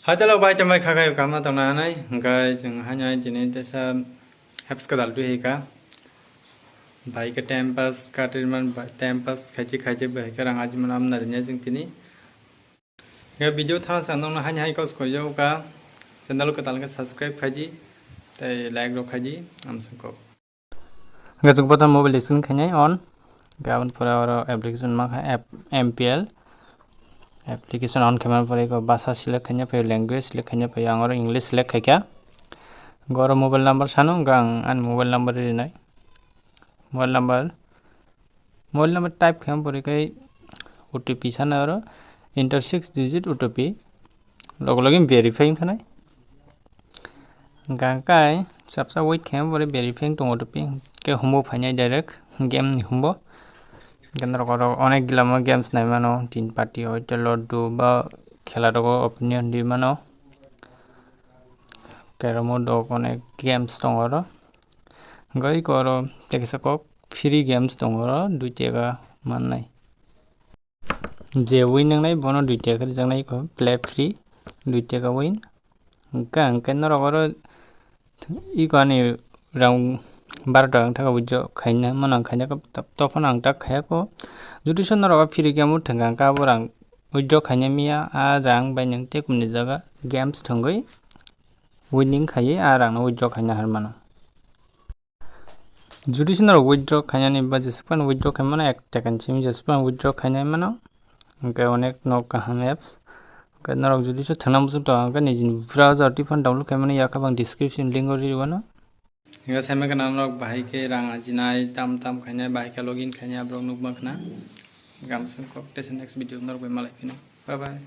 Hello, bye. Chào mừng khởi khởi cảm ơn tổng đài này. Cái chúng hai nhai chỉ nên sẽ help cái daltu hi ka. Bye cái tempus cái treatment tempus khai chi bye cái rang aji manam na nya jing tini. Cái video tha sang dong na hai nhai ko ko yo ka. Channel ko tal ka subscribe khai ji. Tai like ro khai ji am sang ko. Cái chúng ta mobile listen khai nhai on. Cái on for our application ma app MPL. Application on camera पर एक भाषा select करने पे language select करने पे yang orang English select है क्या गौर mobile number सानो गांग अन मोबाइल नंबर रे नहीं मोबाइल नंबर टाइप खेम पर एक OTP सानो और इंटर 6 डिजिट OTP लोग लोगिन verifying था नहीं गांग का है सबसे wait खेम पर verifying तो OTP के हमबो फाइनल डायरेक्ट गेम हमबो কেন্দ্র করো অনেক গিলাম গেমস নাই মানো তিন পার্টি হইতে লড্ডু বা খেলাটাকে অপিনিয়ন দি মানো ক্যারমো ডগ অনেক গেমস দङ र गई कर तेकसक फ्री गेम्स दङ र दुई टेका माननाय जे विन नंगनाय बनो दुई टेका जंगनाय को प्ले फ्री दुई टेका विन गां केन्नर कर इ गानि राउंड 12 টাকা টাকা বুঝো খাইনা মনাং খাইনা তখন আং টাক খায়াকো जुदि सोनाराव फ्री गेम उठंगा का बरां उइड्र खाइना मिया आ रां बाय नों टेकुमनि जागा गेम्स थंगै विनिंग खायो आ रां उइड्र खाइना हारमानो जुदि सोनाराव उइड्र खाइनानि बा जेसेबां उइड्र खाइमानो 1 टेकानसिम जेसेबां उइड्र खाइना मानो ओंके अनेक न काहाम एप्स केनराव जुदि सो थांना बुसुं ता निजिनि ब्राउजार टिफन डाउनलोड खाइमानो याका बां डिस्क्रिप्शन लिंक रि दिवानो Hingga saya mengenal rok bahaya ke rang ajinai tam kayaknya bahaya ke login kayaknya brok nuk bangkna. Gam sen kok next video nor gue malai kini. Bye bye.